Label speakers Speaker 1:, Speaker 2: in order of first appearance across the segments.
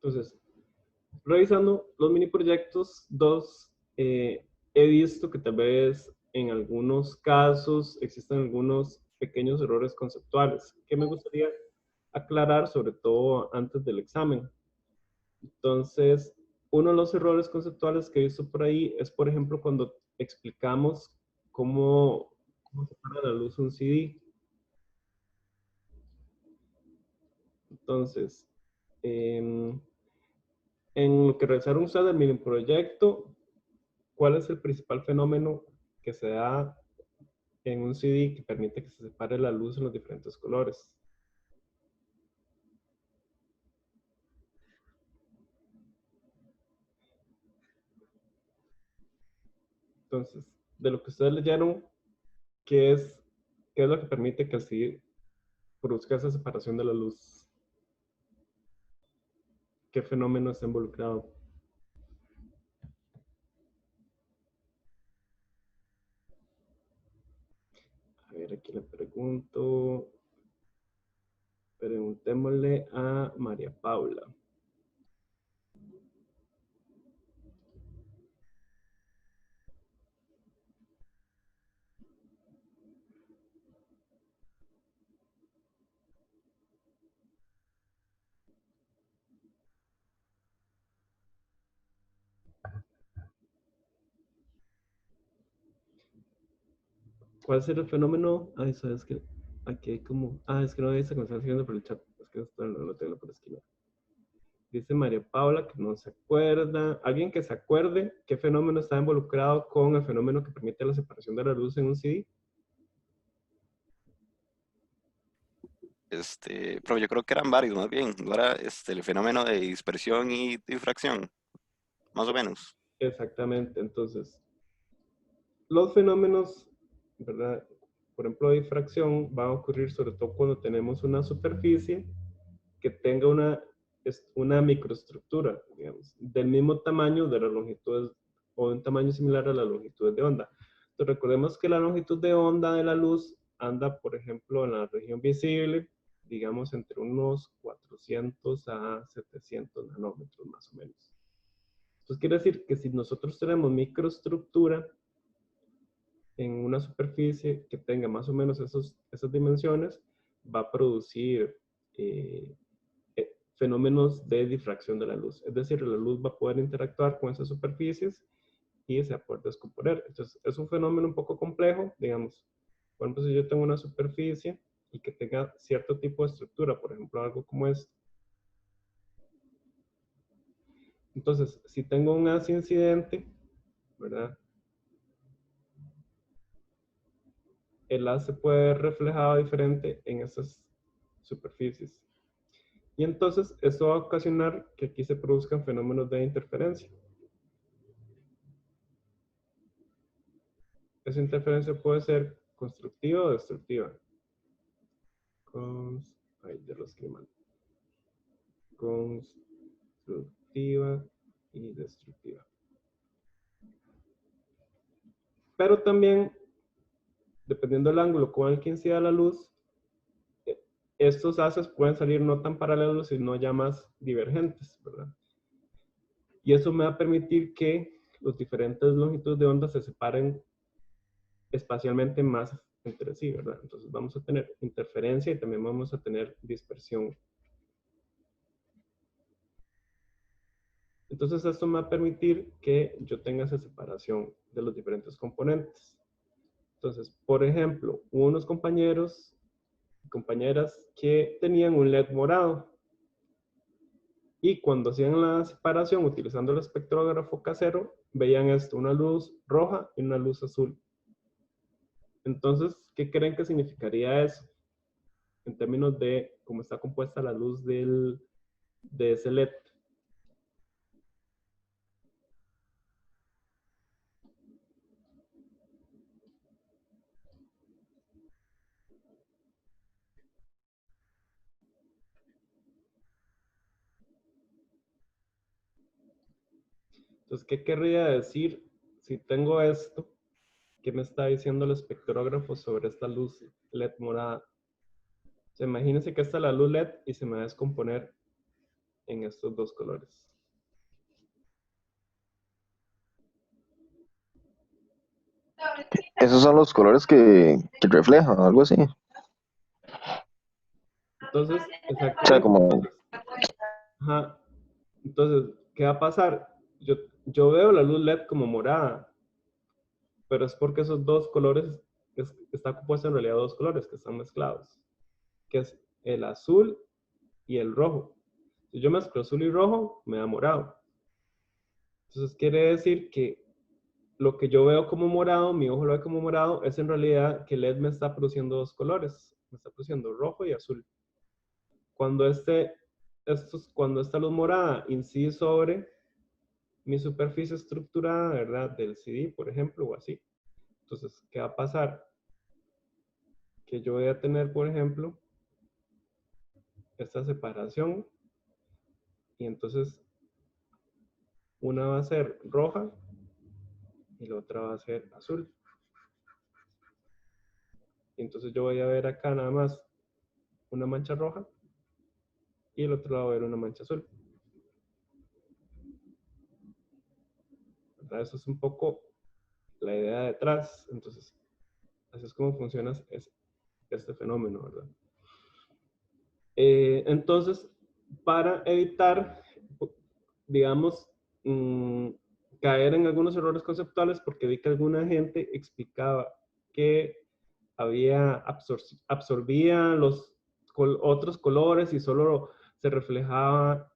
Speaker 1: Entonces, revisando los mini proyectos 2, he visto que tal vez en algunos casos existen algunos pequeños errores conceptuales que me gustaría aclarar, sobre todo antes del examen. Entonces, uno de los errores conceptuales que he visto por ahí es, por ejemplo, cuando explicamos cómo separa la luz un CD. Entonces, en lo que realizaron ustedes del mini proyecto, ¿cuál es el principal fenómeno que se da en un CD que permite que se separe la luz en los diferentes colores? Entonces, de lo que ustedes leyeron, ¿qué es lo que permite que el CD produzca esa separación de la luz? ¿Qué fenómeno está involucrado? A ver, aquí le pregunto. Preguntémosle a María Paula. ¿Cuál será el fenómeno? Ay, sabes que aquí hay como. Ah, es que no hay esa conversación por el chat. Es que esto no lo tengo por esquivar. Dice María Paula que no se acuerda. ¿Alguien que se acuerde qué fenómeno está involucrado con el fenómeno que permite la separación de la luz en un CD?
Speaker 2: Pero yo creo que eran varios, más bien. ¿No era el fenómeno de dispersión y difracción? Más o menos.
Speaker 1: Exactamente. Entonces, los fenómenos, ¿verdad? Por ejemplo, de difracción va a ocurrir sobre todo cuando tenemos una superficie que tenga una microestructura, digamos, del mismo tamaño de la longitud o de un tamaño similar a la longitud de onda. Entonces, recordemos que la longitud de onda de la luz anda, por ejemplo, en la región visible, digamos, entre unos 400 a 700 nanómetros más o menos. Entonces, quiere decir que si nosotros tenemos microestructura en una superficie que tenga más o menos esas dimensiones, va a producir fenómenos de difracción de la luz. Es decir, la luz va a poder interactuar con esas superficies y se va a poder descomponer. Entonces, es un fenómeno un poco complejo, digamos. Por ejemplo, si yo tengo una superficie y que tenga cierto tipo de estructura, por ejemplo, algo como esto. Entonces, si tengo un haz incidente, ¿verdad? El haz se puede ver reflejado diferente en esas superficies. Y entonces, esto va a ocasionar que aquí se produzcan fenómenos de interferencia. Esa interferencia puede ser constructiva o destructiva. Ay, ya lo escribí mal. Constructiva y destructiva. Pero también, dependiendo del ángulo con el que incida la luz, estos haces pueden salir no tan paralelos, sino ya más divergentes, ¿verdad? Y eso me va a permitir que los diferentes longitudes de onda se separen espacialmente más entre sí, ¿verdad? Entonces vamos a tener interferencia y también vamos a tener dispersión. Entonces esto me va a permitir que yo tenga esa separación de los diferentes componentes. Entonces, por ejemplo, hubo unos compañeros y compañeras que tenían un LED morado y cuando hacían la separación utilizando el espectrógrafo casero, veían esto, una luz roja y una luz azul. Entonces, ¿qué creen que significaría eso? En términos de cómo está compuesta la luz de ese LED. Entonces, ¿qué querría decir si tengo esto? ¿Qué me está diciendo el espectrógrafo sobre esta luz LED morada? O sea, imagínense que esta es la luz LED y se me va a descomponer en estos dos colores.
Speaker 3: Esos son los colores que reflejan, algo así.
Speaker 1: Entonces,
Speaker 3: O sea,
Speaker 1: exactamente.
Speaker 3: como,
Speaker 1: Ajá. Entonces, ¿qué va a pasar? Yo veo la luz LED como morada, pero es porque esos dos colores, está compuesto en realidad de dos colores que están mezclados, que es el azul y el rojo. Si yo mezclo azul y rojo, me da morado. Entonces quiere decir que lo que yo veo como morado, mi ojo lo ve como morado, es en realidad que el LED me está produciendo dos colores. Me está produciendo rojo y azul. Cuando, cuando esta luz morada incide sobre mi superficie estructurada, ¿verdad? Del CD, por ejemplo, o así. Entonces, ¿qué va a pasar? Que yo voy a tener, por ejemplo, esta separación y entonces una va a ser roja y la otra va a ser azul. Y entonces yo voy a ver acá nada más una mancha roja y el otro lado va a ver una mancha azul. ¿Verdad? Eso es un poco la idea detrás. Entonces, así es como funciona este fenómeno, ¿verdad? Entonces, para evitar, digamos, caer en algunos errores conceptuales, porque vi que alguna gente explicaba que absorbía los otros colores y solo se reflejaba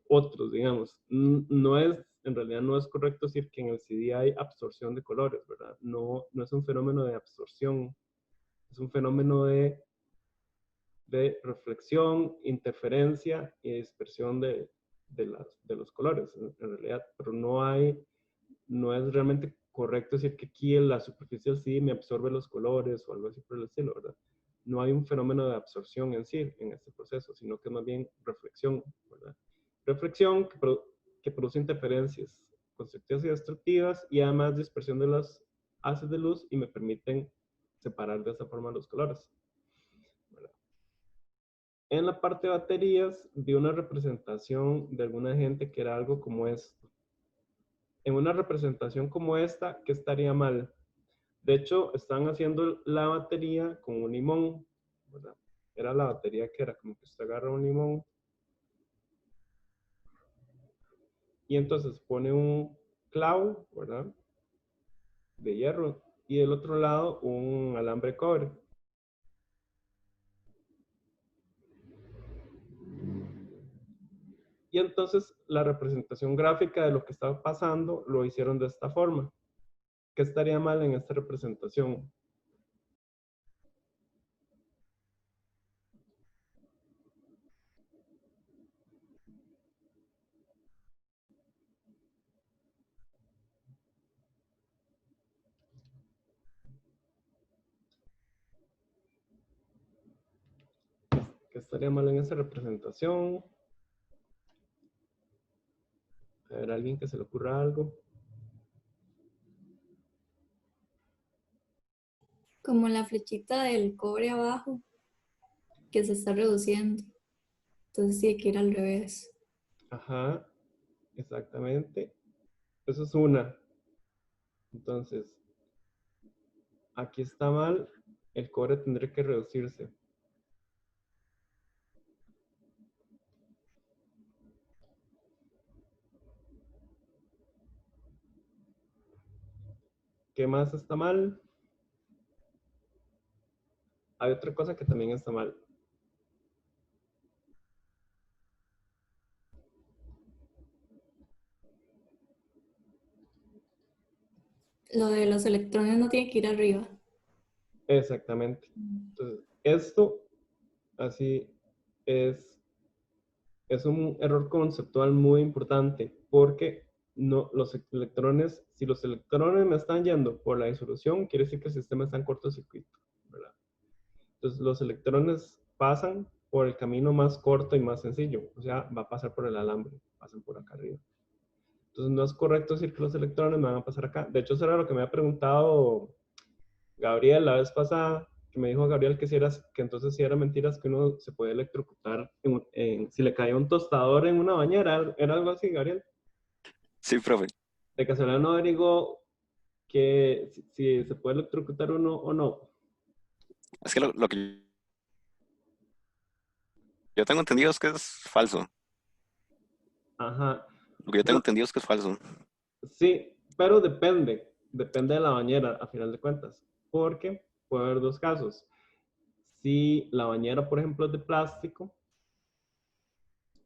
Speaker 1: otros, digamos. No es, en realidad no es correcto decir que en el CD hay absorción de colores, ¿verdad? No, no es un fenómeno de absorción, es un fenómeno de reflexión, interferencia y dispersión de los colores, en realidad. Pero no es realmente correcto decir que aquí en la superficie del CD me absorbe los colores o algo así por el estilo, ¿verdad? No hay un fenómeno de absorción en sí, en este proceso, sino que es más bien reflexión, ¿verdad? Reflexión que produce interferencias constructivas y destructivas y además dispersión de los haces de luz y me permiten separar de esta forma los colores. En la parte de baterías vi una representación de alguna gente que era algo como esto. En una representación como esta, ¿qué estaría mal? De hecho, están haciendo la batería con un limón, ¿verdad? Era la batería que era como que usted agarra un limón y entonces pone un clavo, ¿verdad? De hierro y del otro lado un alambre cobre. Y entonces la representación gráfica de lo que estaba pasando lo hicieron de esta forma. ¿Qué estaría mal en esta representación? ¿Qué estaría mal en esa representación? A ver, alguien que se le ocurra algo.
Speaker 4: Como la flechita del cobre abajo, que se está reduciendo. Entonces tiene que ir al revés.
Speaker 1: Ajá, exactamente. Eso es una. Entonces, aquí está mal. El cobre tendría que reducirse. ¿Qué más está mal? Hay otra cosa que también está mal.
Speaker 4: Lo de los electrones no tiene que ir arriba.
Speaker 1: Exactamente. Entonces, esto así es un error conceptual muy importante porque no, los electrones, si los electrones me están yendo por la disolución, quiere decir que el sistema está en cortocircuito, ¿verdad? Entonces, los electrones pasan por el camino más corto y más sencillo, o sea, va a pasar por el alambre, pasan por acá arriba. Entonces, no es correcto decir que los electrones me van a pasar acá. De hecho, eso era lo que me había preguntado Gabriel la vez pasada, que me dijo Gabriel que, si era, que entonces si era mentiras que uno se puede electrocutar si le caía un tostador en una bañera, era algo así, Gabriel.
Speaker 2: Sí, profe.
Speaker 1: De casualidad no averiguó que si se puede electrocutar uno o no.
Speaker 2: Es que lo que yo tengo entendido es que es falso.
Speaker 1: Ajá.
Speaker 2: Lo que yo tengo entendido es que es falso.
Speaker 1: Sí, pero depende de la bañera a final de cuentas, porque puede haber dos casos. Si la bañera, por ejemplo, es de plástico,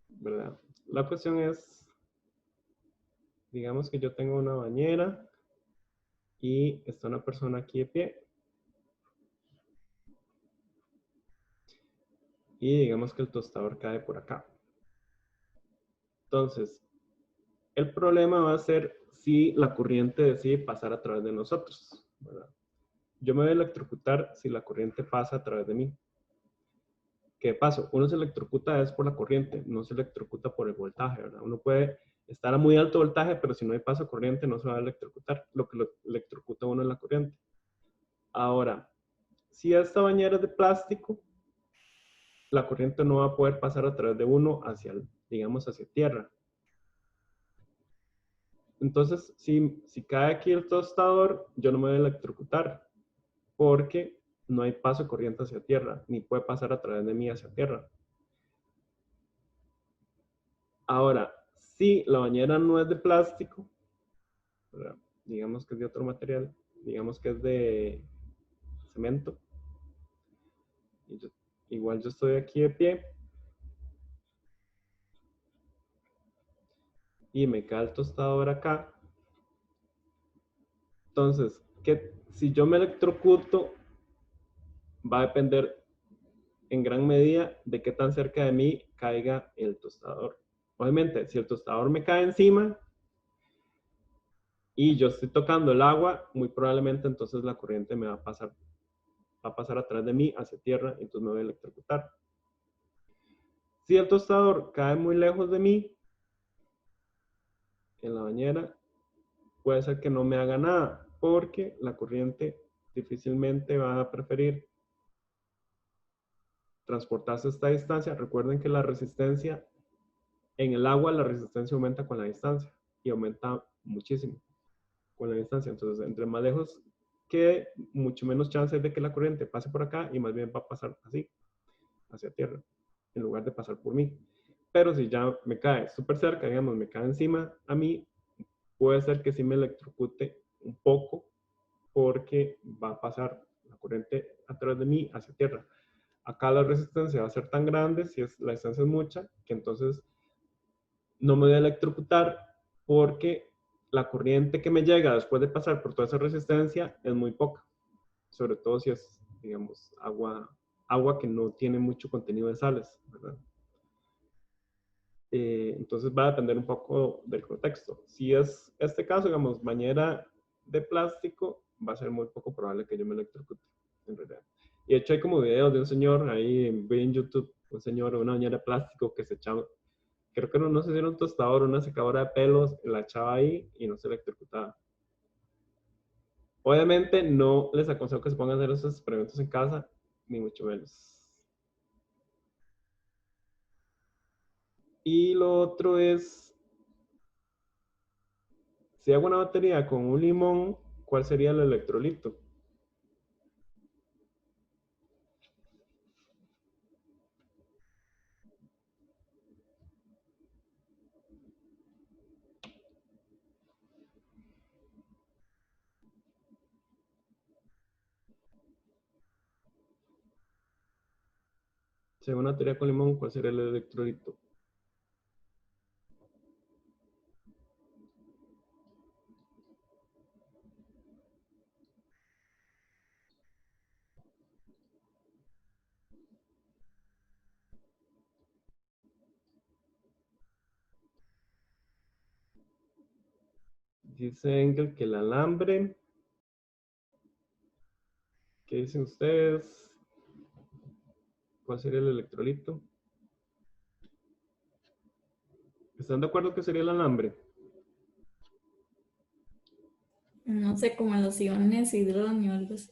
Speaker 1: ¿verdad? La cuestión es, digamos que yo tengo una bañera y está una persona aquí de pie y digamos que el tostador cae por acá. Entonces, el problema va a ser si la corriente decide pasar a través de nosotros, ¿verdad? Yo me voy a electrocutar si la corriente pasa a través de mí. ¿Qué pasa? Uno se electrocuta es por la corriente, no se electrocuta por el voltaje, ¿verdad? Uno puede estar a muy alto voltaje, pero si no hay paso corriente no se va a electrocutar. Lo que lo electrocuta a uno es la corriente. Ahora, si esta bañera es de plástico, la corriente no va a poder pasar a través de uno hacia, digamos, hacia tierra. Entonces, si cae aquí el tostador, yo no me voy a electrocutar porque no hay paso corriente hacia tierra, ni puede pasar a través de mí hacia tierra. Ahora, si la bañera no es de plástico, ¿verdad? Digamos que es de otro material, digamos que es de cemento, igual yo estoy aquí de pie y me cae el tostador acá. Entonces, si yo me electrocuto, va a depender en gran medida de qué tan cerca de mí caiga el tostador. Obviamente, si el tostador me cae encima y yo estoy tocando el agua, muy probablemente entonces la corriente me va a pasar atrás de mí hacia tierra, entonces me voy a electrocutar. Si el tostador cae muy lejos de mí, en la bañera, puede ser que no me haga nada, porque la corriente difícilmente va a preferir transportarse esta distancia. Recuerden que la resistencia, en el agua la resistencia aumenta con la distancia y aumenta muchísimo con la distancia. Entonces, entre más lejos quede, mucho menos chance de que la corriente pase por acá y más bien va a pasar así, hacia tierra, en lugar de pasar por mí. Pero si ya me cae súper cerca, digamos, me cae encima a mí, puede ser que sí me electrocute un poco porque va a pasar la corriente a través de mí hacia tierra. Acá la resistencia va a ser tan grande, si la distancia es mucha, que entonces no me voy a electrocutar porque la corriente que me llega después de pasar por toda esa resistencia es muy poca, sobre todo si es, digamos, agua que no tiene mucho contenido de sales, ¿verdad? Entonces va a depender un poco del contexto. Si es este caso, digamos, bañera de plástico, va a ser muy poco probable que yo me electrocute, en realidad. Y de hecho hay como videos de un señor ahí en YouTube, un señor o una bañera de plástico que se echaba, creo que no sé si era un tostador o una secadora de pelos, la echaba ahí y no se electrocutaba. Obviamente no les aconsejo que se pongan a hacer esos experimentos en casa, ni mucho menos. Y lo otro es, si hago una batería con un limón, ¿cuál sería el electrolito? Si hago una batería con limón, ¿cuál sería el electrolito? Dice Engel que el alambre. ¿Qué dicen ustedes? ¿Cuál sería el electrolito? ¿Están de acuerdo que sería el alambre?
Speaker 4: No sé, como los iones hidrógeno o algo así.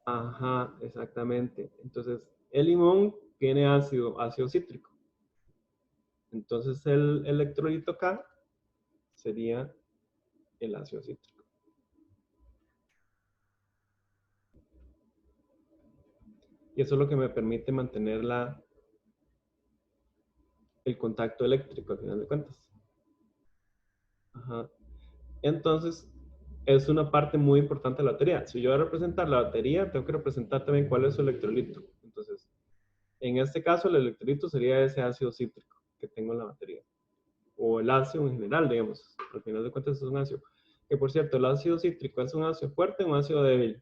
Speaker 1: Ajá, exactamente. Entonces, el limón tiene ácido cítrico. Entonces el electrolito acá sería el ácido cítrico. Y eso es lo que me permite mantener el contacto eléctrico al final de cuentas. Ajá. Entonces, es una parte muy importante de la batería. Si yo voy a representar la batería, tengo que representar también cuál es su electrolito. Entonces, en este caso, el electrolito sería ese ácido cítrico que tengo en la batería. O el ácido en general, digamos. Al final de cuentas es un ácido. Que por cierto, el ácido cítrico es un ácido fuerte o un ácido débil.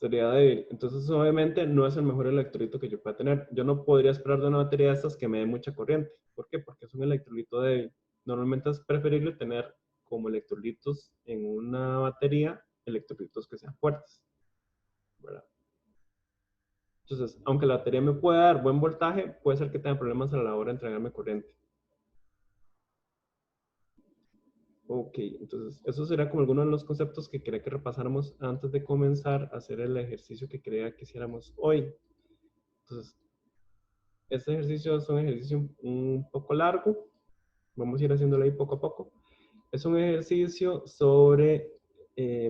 Speaker 1: Sería débil. Entonces, obviamente, no es el mejor electrolito que yo pueda tener. Yo no podría esperar de una batería de estas que me dé mucha corriente. ¿Por qué? Porque es un electrolito débil. Normalmente es preferible tener como electrolitos en una batería, electrolitos que sean fuertes, ¿verdad? Entonces, aunque la batería me pueda dar buen voltaje, puede ser que tenga problemas a la hora de entregarme corriente. Ok, entonces, eso sería como algunos de los conceptos que quería que repasáramos antes de comenzar a hacer el ejercicio que quería que hiciéramos hoy. Entonces, este ejercicio es un ejercicio un poco largo. Vamos a ir haciéndolo ahí poco a poco. Es un ejercicio sobre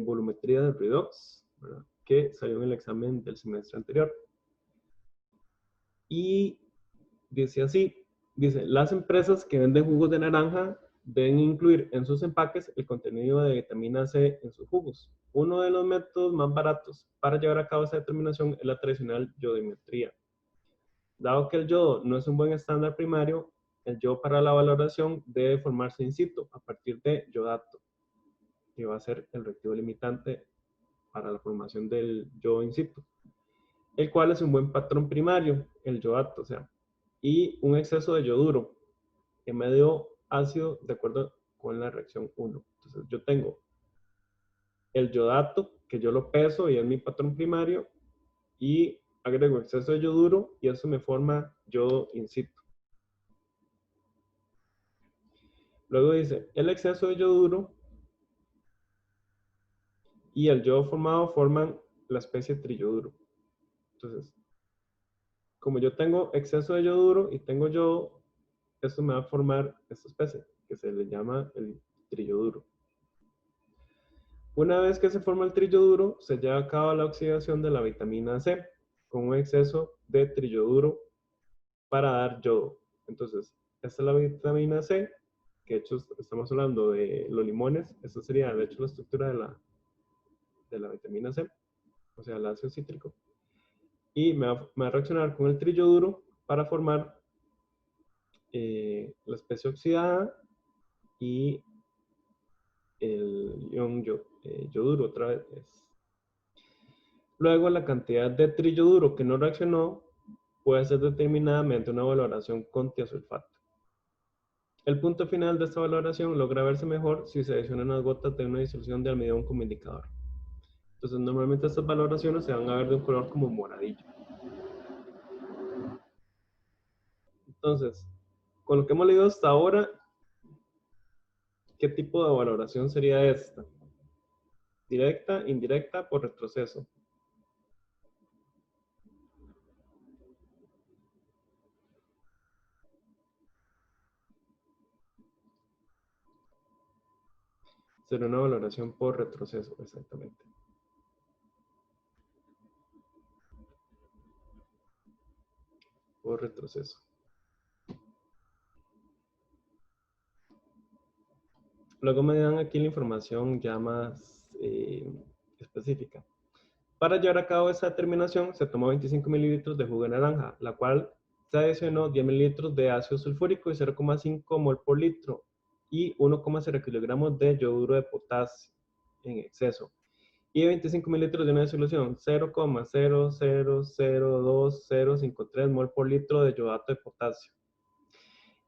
Speaker 1: volumetría del redox, ¿verdad? Que salió en el examen del semestre anterior. Y dice así, dice, las empresas que venden jugos de naranja deben incluir en sus empaques el contenido de vitamina C en sus jugos. Uno de los métodos más baratos para llevar a cabo esta determinación es la tradicional yodimetría. Dado que el yodo no es un buen estándar primario, el yodo para la valoración debe formarse in situ a partir de yodato, que va a ser el reactivo limitante para la formación del yodo in situ, el cual es un buen patrón primario, el yodato, o sea, y un exceso de yoduro en medio ácido de acuerdo con la reacción 1. Entonces yo tengo el yodato, que yo lo peso y es mi patrón primario, y agrego exceso de yoduro y eso me forma yodo in situ. Luego dice, el exceso de yoduro y el yodo formado forman la especie triyoduro. Entonces, como yo tengo exceso de yoduro y tengo yodo, esto me va a formar esta especie, que se le llama el triyoduro. Una vez que se forma el triyoduro, se lleva a cabo la oxidación de la vitamina C con un exceso de triyoduro para dar yodo. Entonces, esta es la vitamina C, que de hecho estamos hablando de los limones. Esta sería, de hecho, la estructura de la vitamina C, o sea, el ácido cítrico. Y me va a reaccionar con el triyoduro para formar la especie oxidada y el ion yoduro otra vez. Luego, la cantidad de triyoduro que no reaccionó puede ser determinada mediante una valoración con tiosulfato. El punto final de esta valoración logra verse mejor si se adicionan unas gotas de una disolución de almidón como indicador. Entonces, normalmente estas valoraciones se van a ver de un color como moradillo. Entonces, con lo que hemos leído hasta ahora, ¿qué tipo de valoración sería esta? Directa, indirecta, por retroceso. Será una valoración por retroceso, exactamente. Por retroceso. Luego me dan aquí la información ya más específica. Para llevar a cabo esta determinación, se tomó 25 mililitros de jugo de naranja, la cual se adicionó 10 mililitros de ácido sulfúrico y 0,5 mol por litro y 1,0 kilogramos de yoduro de potasio en exceso. Y 25 mililitros de una disolución, 0,000253 mol por litro de yodato de potasio.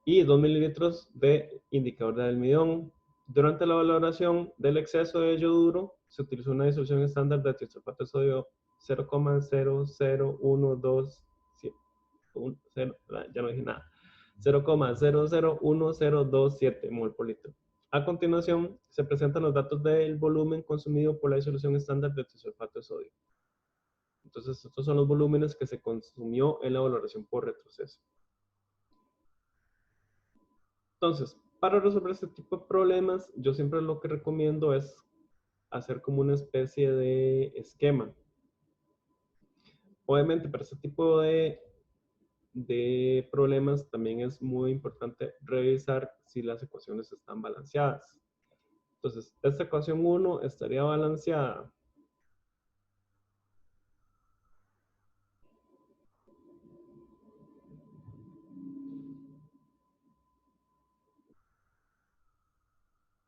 Speaker 1: Y 2 mililitros de indicador de almidón. Durante la valoración del exceso de yoduro, se utilizó una disolución estándar de tiosulfato de sodio 0,00127. Ya no dije nada. 0,001027 mol por litro. A continuación, se presentan los datos del volumen consumido por la disolución estándar de tisulfato de sodio. Entonces, estos son los volúmenes que se consumió en la valoración por retroceso. Entonces, para resolver este tipo de problemas, yo siempre lo que recomiendo es hacer como una especie de esquema. Obviamente, para este tipo de problemas también es muy importante revisar si las ecuaciones están balanceadas. Entonces, esta ecuación 1 estaría balanceada.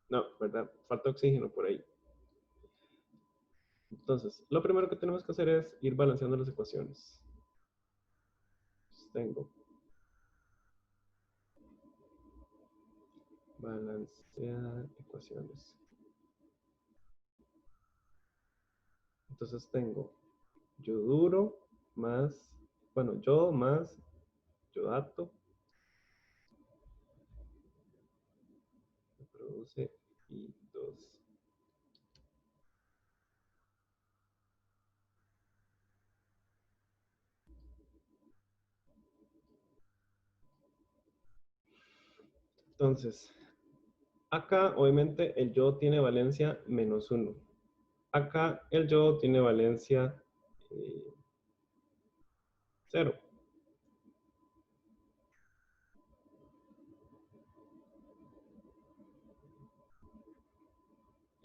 Speaker 1: No, ¿verdad? Falta oxígeno por ahí. Entonces, lo primero que tenemos que hacer es ir balanceando las ecuaciones. Entonces, tengo balancear ecuaciones. Entonces tengo yoduro más, bueno, yodo más yodato que produce I2. Entonces, acá obviamente el yodo tiene valencia -1. Acá el yodo tiene valencia 0.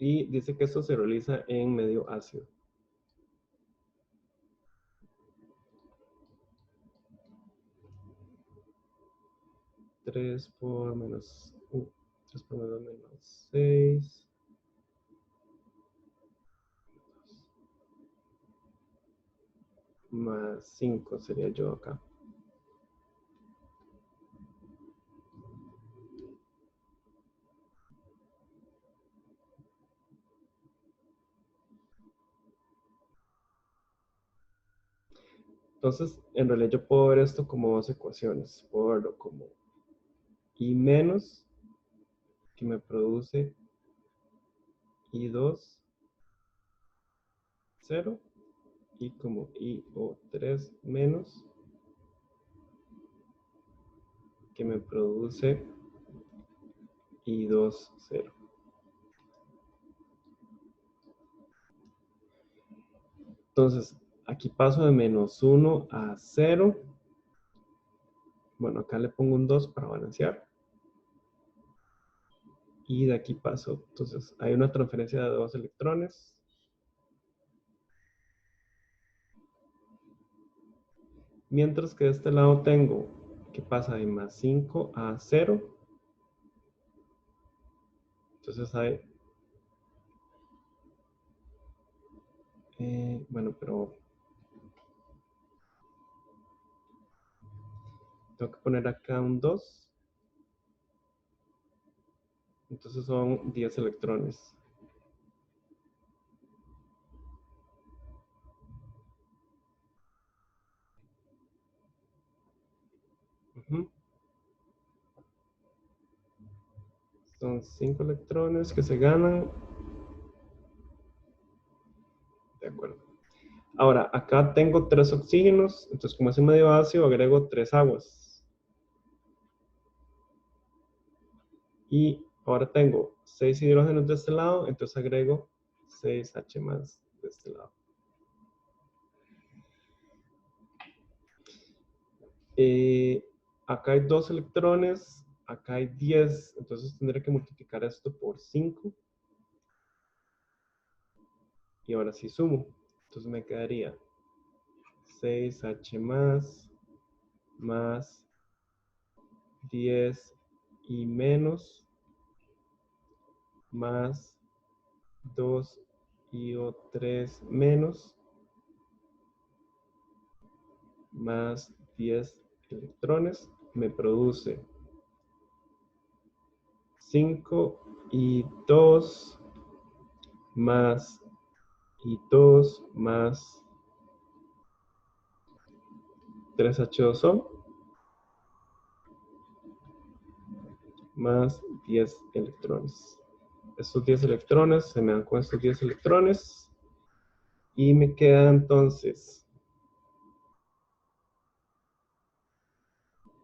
Speaker 1: Y dice que esto se realiza en medio ácido. Tres por menos 6. Más 5 sería yo acá. Entonces, en realidad yo puedo ver esto como dos ecuaciones. Puedo verlo como I menos, que me produce I2, 0. Y como IO3 menos, que me produce I2, 0. Entonces, aquí paso de -1 a 0. Bueno, acá le pongo un 2 para balancear. Y de aquí paso. Entonces, hay una transferencia de 2 electrones. Mientras que de este lado tengo que pasa de +5 a 0. Entonces hay... bueno, pero... tengo que poner acá un 2. Entonces son 10 electrones. Son 5 electrones que se ganan. De acuerdo. Ahora, acá tengo 3 oxígenos. Entonces, como es un medio ácido, agrego 3 aguas. Y ahora tengo 6 hidrógenos de este lado. Entonces agrego 6H más de este lado. Acá hay 2 electrones. Acá hay 10. Entonces tendré que multiplicar esto por 5. Y ahora sí sumo. Entonces me quedaría 6H más 10 y menos más 2 y O3 menos más 10 electrones me produce 5 y 2 más y 2 más 3H2O más 10 electrones. Estos 10 electrones se me dan con estos 10 electrones. Y me queda entonces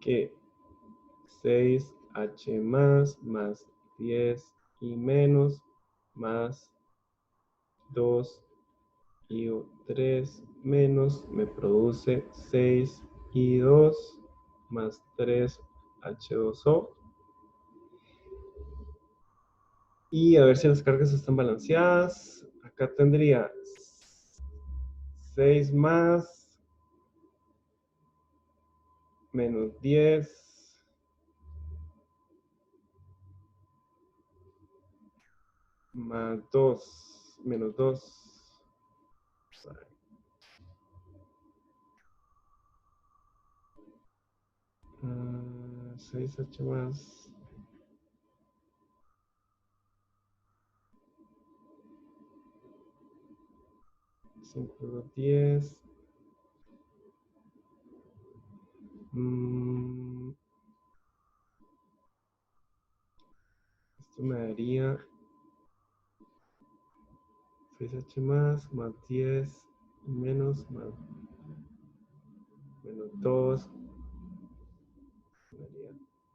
Speaker 1: que 6H más 10 y menos más 2 y 3 menos me produce 6 y 2 más 3 H2O. Y a ver si las cargas están balanceadas. Acá tendría 6 más menos 10 más 2 menos 2. 6H más 5, 10. Esto me daría 6H más 10 menos 2 me daría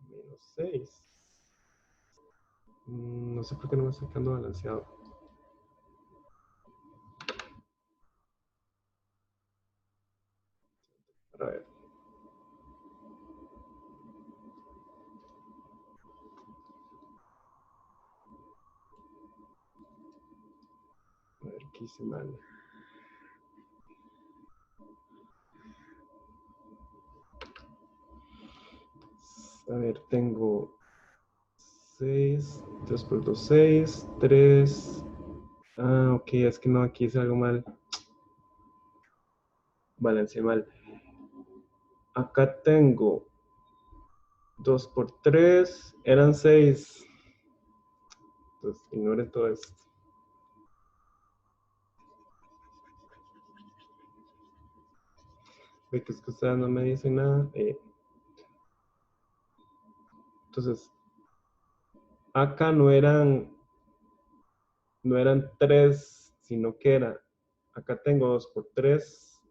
Speaker 1: menos 6. No sé por qué no me está quedando balanceado. A ver. A ver qué hice mal. A ver, tengo 6, 2 por 2, 6, 3. Ah, ok, es que no, aquí hice algo mal. Balanceé mal. Acá tengo 2 por 3, eran 6. Entonces, ignoren todo esto. Ve que es que ustedes no me dicen nada. Entonces, acá no eran 3, sino que era, acá tengo 2 por 3,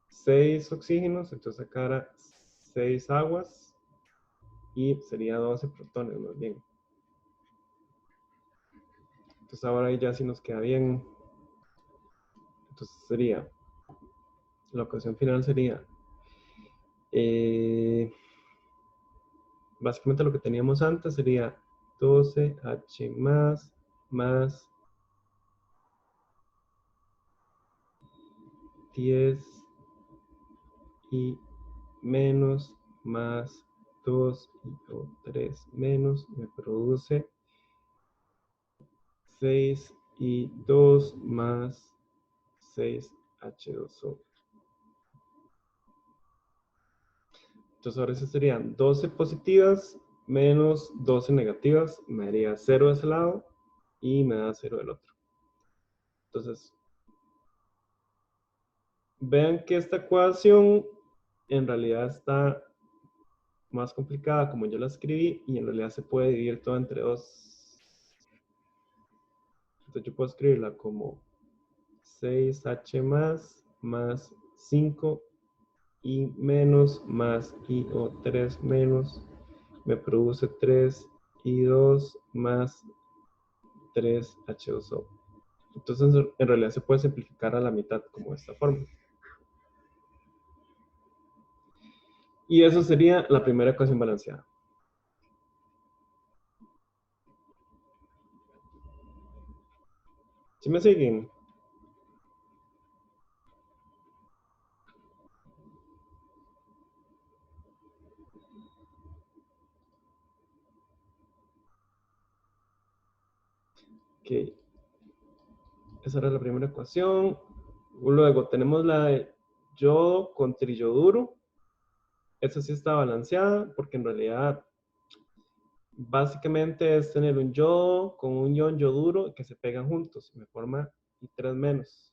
Speaker 1: 6 oxígenos, entonces acá era 6 aguas y sería 12 protones más bien. Entonces ahora ahí ya sí nos queda bien. Entonces sería, la ecuación final sería, básicamente lo que teníamos antes sería 12H más 10 y menos más 2 y 3 menos me produce 6 y 2 más 6H2O. Entonces ahora eso serían 12 positivas menos 12 negativas. Me daría 0 de ese lado y me da 0 del otro. Entonces, vean que esta ecuación en realidad está más complicada como yo la escribí y en realidad se puede dividir todo entre 2. Entonces yo puedo escribirla como 6H más 5 y menos más IO3 menos me produce 3 y 2 más 3H2O. Entonces en realidad se puede simplificar a la mitad como de esta forma. Y eso sería la primera ecuación balanceada. ¿Sí me siguen? Ok. Esa era la primera ecuación. Luego tenemos la de yodo con triyoduro. Esa sí está balanceada porque en realidad básicamente es tener un yodo con un ion yoduro que se pegan juntos. Me forma I3-.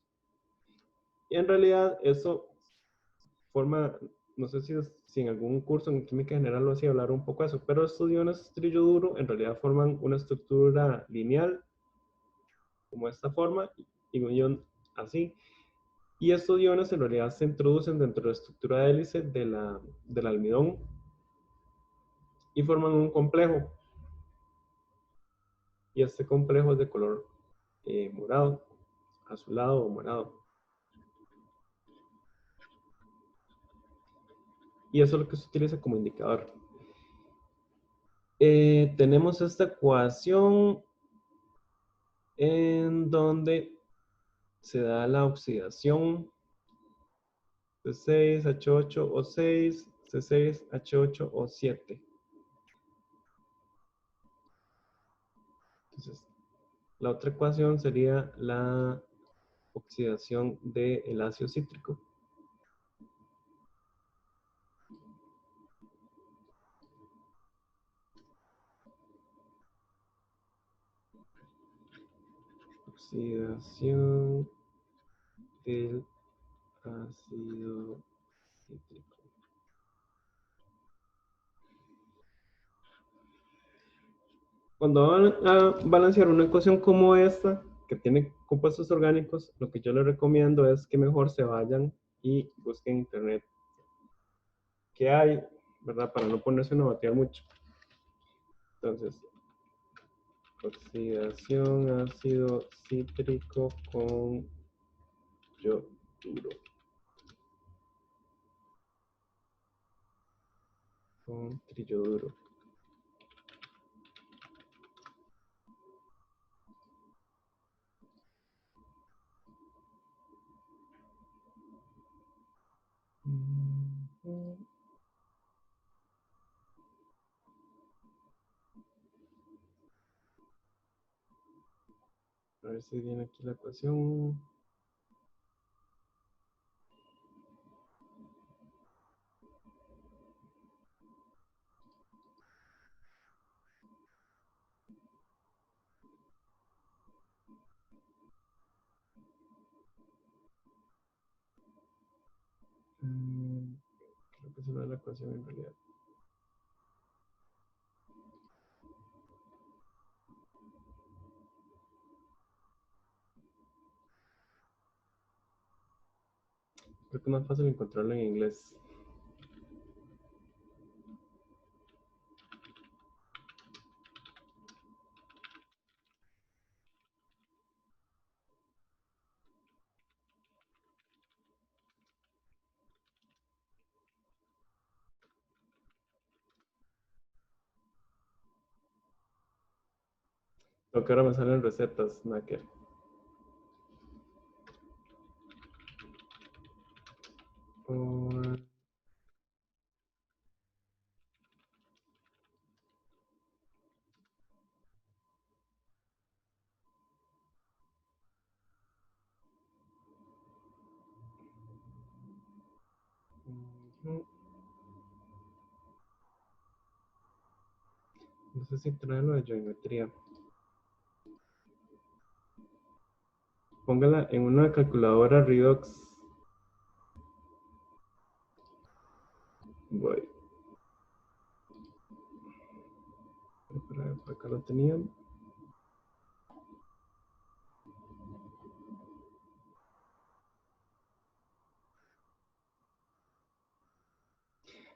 Speaker 1: Y en realidad eso forma no sé si en algún curso en química general lo hacía hablar un poco de eso, pero estos iones trillo duro en realidad forman una estructura lineal, como esta forma, y un ion así. Y estos iones en realidad se introducen dentro de la estructura de hélice del almidón y forman un complejo. Y este complejo es de color morado, azulado o morado. Y eso es lo que se utiliza como indicador. Tenemos esta ecuación en donde se da la oxidación C6H8O6, C6H8O7. Entonces, la otra ecuación sería la oxidación del ácido cítrico. Oxidación del ácido cítrico. Cuando van a balancear una ecuación como esta, que tiene compuestos orgánicos, lo que yo les recomiendo es que mejor se vayan y busquen en internet qué hay, ¿verdad? Para no ponerse a batear mucho. Entonces, oxidación ácido cítrico con yoduro. Con triyoduro. A ver si viene aquí la ecuación. Creo que esa no es la ecuación en realidad. Creo que es más fácil encontrarlo en inglés. Aunque ahora me salen recetas, Naker. No sé si trae lo de geometría. Póngala en una calculadora Redox. Voy. Por acá lo tenían.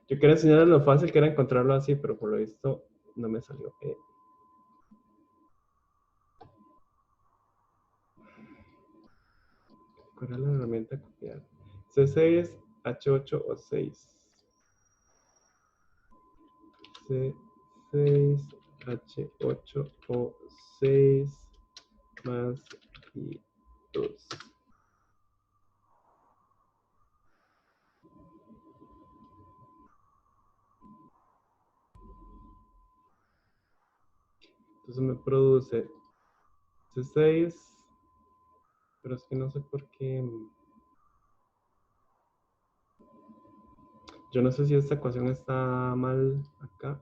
Speaker 1: Yo quería enseñarles lo fácil que era encontrarlo así, pero por lo visto no me salió. ¿Cuál es la herramienta copiar? C6, H8 o 6. C6, H8 o 6 más y 2. Entonces me produce C6, pero es que no sé por qué. Yo no sé si esta ecuación está mal acá,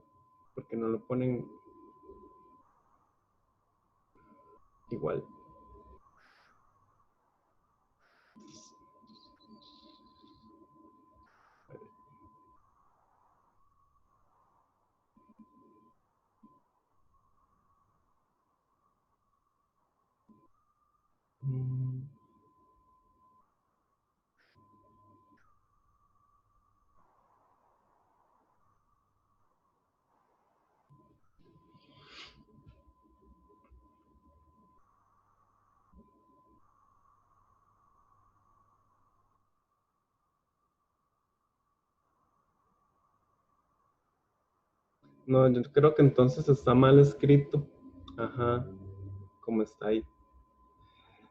Speaker 1: porque no lo ponen igual. Mm. No, yo creo que entonces está mal escrito. Ajá, como está ahí.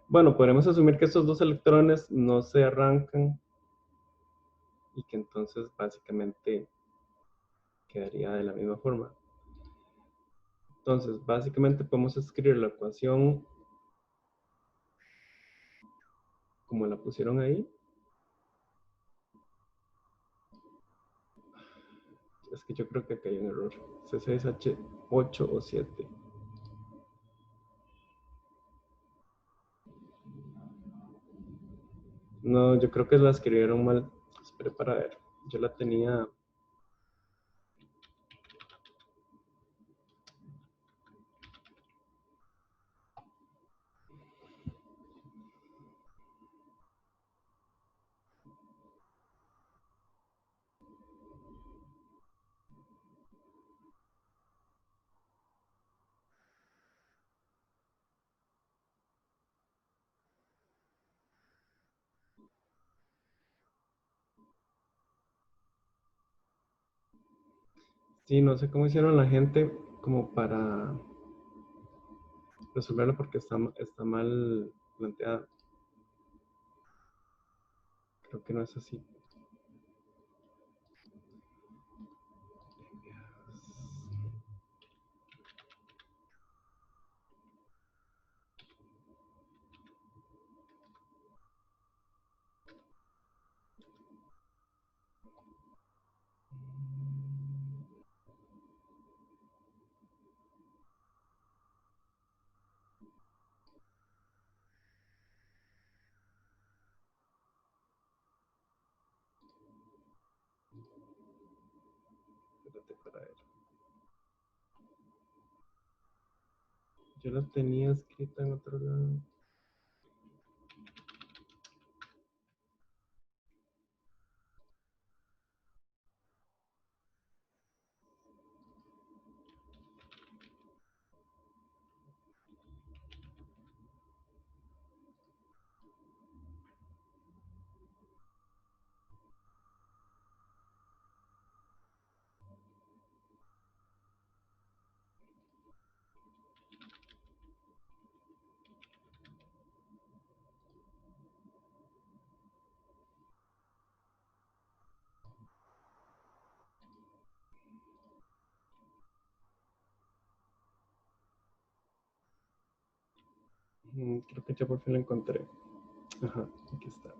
Speaker 1: Bueno, podemos asumir que estos dos electrones no se arrancan y que entonces básicamente quedaría de la misma forma. Entonces, básicamente podemos escribir la ecuación como la pusieron ahí. Es que yo creo que acá hay un error. C6H8 o 7. No, yo creo que la escribieron mal. Espere para ver. Yo la tenía. Sí, no sé cómo hicieron la gente como para resolverlo porque está mal planteada. Creo que no es así. Espérate para ver. Yo la tenía escrita en otro lado. Creo que ya por fin la encontré. Ajá, aquí está.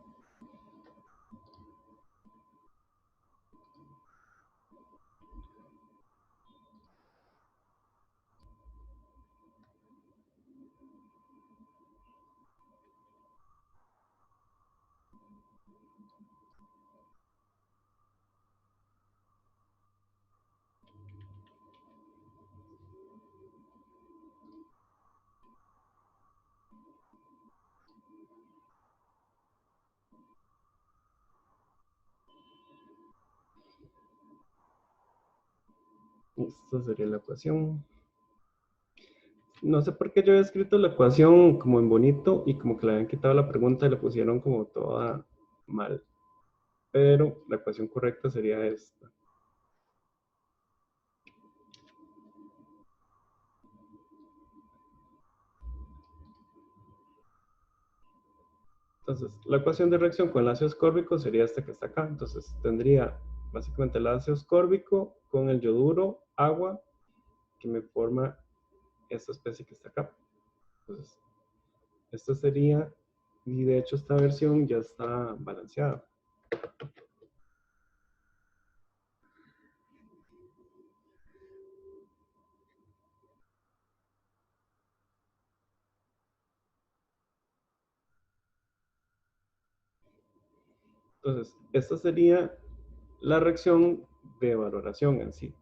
Speaker 1: Esta sería la ecuación. No sé por qué yo había escrito la ecuación como en bonito y como que le habían quitado la pregunta y la pusieron como toda mal. Pero la ecuación correcta sería esta. Entonces, la ecuación de reacción con el ácido ascórbico sería esta que está acá. Entonces, tendría básicamente el ácido ascórbico con el yoduro, agua, que me forma esta especie que está acá. Entonces, esta sería, y de hecho esta versión ya está balanceada. Entonces, esta sería la reacción de valoración en sí.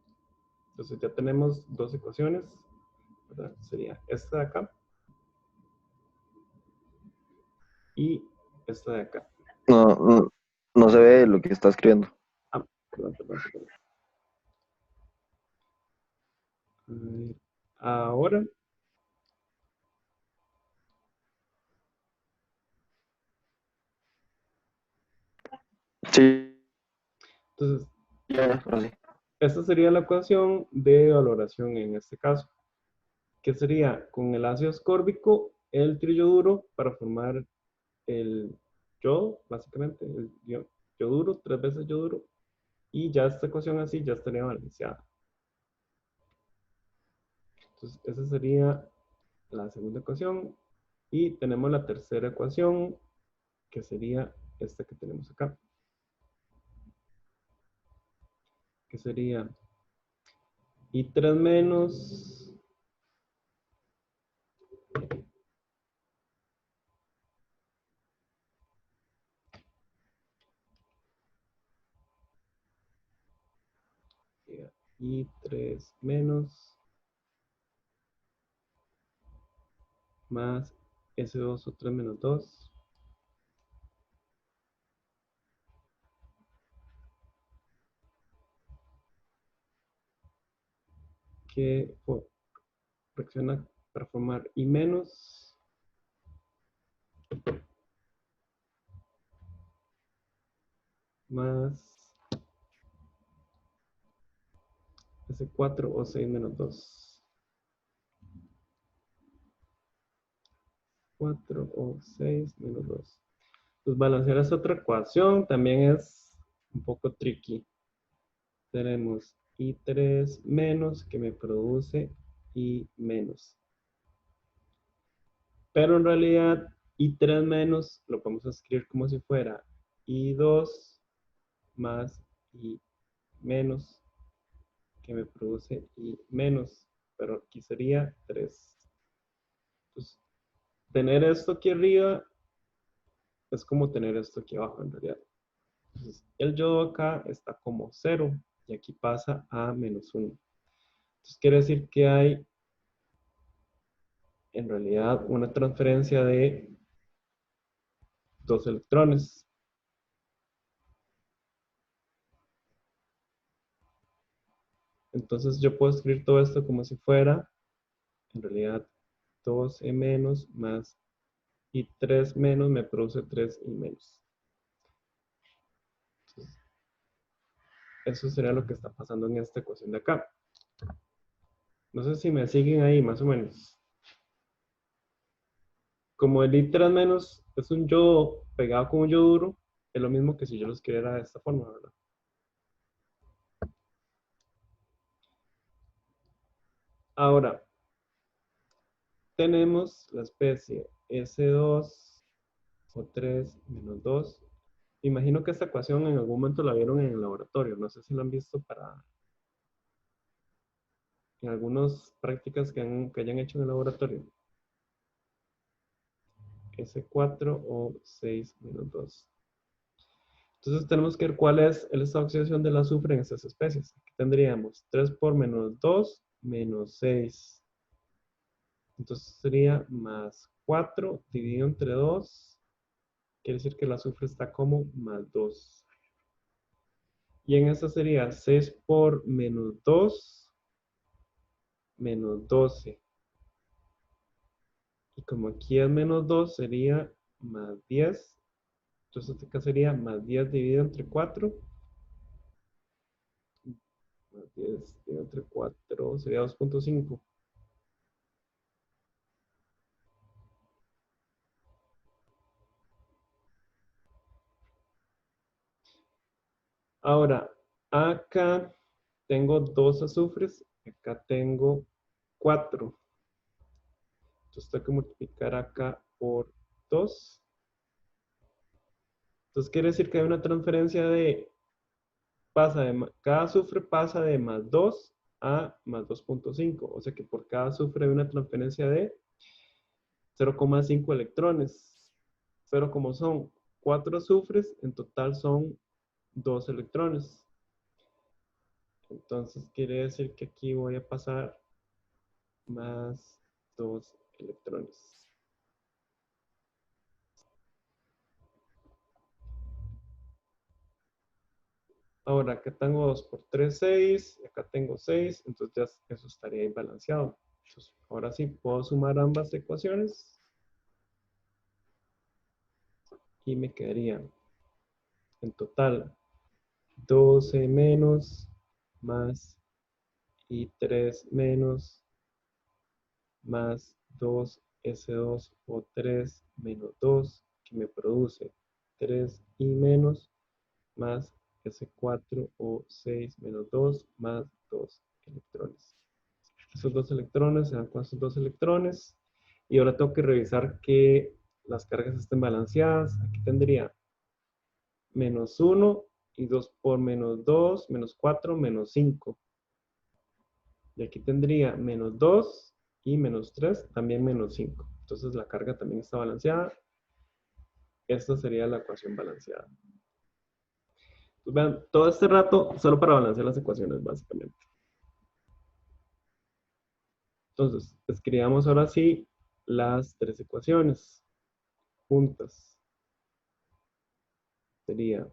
Speaker 1: Entonces ya tenemos dos ecuaciones, ¿verdad? Sería esta de acá y esta de acá.
Speaker 3: No se ve lo que está escribiendo.
Speaker 1: Ah, perdón. A ver, ahora,
Speaker 3: Sí,
Speaker 1: entonces,
Speaker 3: ya, ahora sí.
Speaker 1: esta sería la ecuación de valoración en este caso, que sería con el ácido ascórbico, el triyoduro para formar el yodo, básicamente, el yoduro, 3 veces yoduro, y ya esta ecuación así ya estaría balanceada. Entonces, esa sería la segunda ecuación. Y tenemos la tercera ecuación, que sería esta que tenemos acá. Que sería I3 menos I3 menos más S2O3 menos 2 que reacciona para formar I menos más S4O6 menos 2. 4O6 menos 2. Pues balancear esta otra ecuación también es un poco tricky. Tenemos I3 menos que me produce I menos. Pero en realidad I3 menos lo podemos escribir como si fuera I2 más I menos que me produce I menos. Pero aquí sería 3. Entonces, tener esto aquí arriba es como tener esto aquí abajo en realidad. Entonces, el yodo acá está como 0 y aquí pasa a menos 1. Entonces, quiere decir que hay en realidad una transferencia de 2 electrones. Entonces, yo puedo escribir todo esto como si fuera, en realidad, 2E menos más y 3 menos me produce 3 y menos. Entonces, eso sería lo que está pasando en esta ecuación de acá. No sé si me siguen ahí, más o menos. Como el I3 menos es un yodo pegado con un yoduro, es lo mismo que si yo lo escribiera de esta forma, ¿verdad? Ahora, tenemos la especie S2O3 menos 2. Imagino que esta ecuación en algún momento la vieron en el laboratorio. No sé si la han visto en algunas prácticas que hayan hecho en el laboratorio. S4O6 menos 2. Entonces tenemos que ver cuál es el estado de oxidación del azufre en estas especies. Aquí tendríamos 3 por menos 2 menos 6. Entonces sería más 4 dividido entre 2. Quiere decir que el azufre está como más 2. Y en esta sería 6 por menos 2 menos 12. Y como aquí es menos 2, sería más 10. Entonces acá sería más 10 dividido entre 4. Más 10 dividido entre 4 sería 2.5. Ahora, acá tengo 2 azufres. Acá tengo 4. Entonces tengo que multiplicar acá por 2. Entonces quiere decir que hay una transferencia de cada azufre pasa de más 2 a más 2.5. O sea que por cada azufre hay una transferencia de 0,5 electrones. Pero como son 4 azufres, en total son 2 electrones. Entonces quiere decir que aquí voy a pasar más 2 electrones. Ahora acá tengo 2 por 3, 6. Acá tengo 6. Entonces ya eso estaría ahí balanceado. Entonces, ahora sí puedo sumar ambas ecuaciones. Y me quedaría en total 12 menos más y 3 menos más 2S2 o 3 menos 2 que me produce 3 y menos más S4 o 6 menos 2 más 2 electrones. Esos 2 electrones se dan con esos 2 electrones. Y ahora tengo que revisar que las cargas estén balanceadas. Aquí tendría menos 1 y 2 por menos 2, menos 4, menos 5. Y aquí tendría menos 2 y menos 3, también menos 5. Entonces la carga también está balanceada. Esta sería la ecuación balanceada. Pues vean, todo este rato solo para balancear las ecuaciones, básicamente. Entonces, escribamos ahora sí las tres ecuaciones juntas. Sería,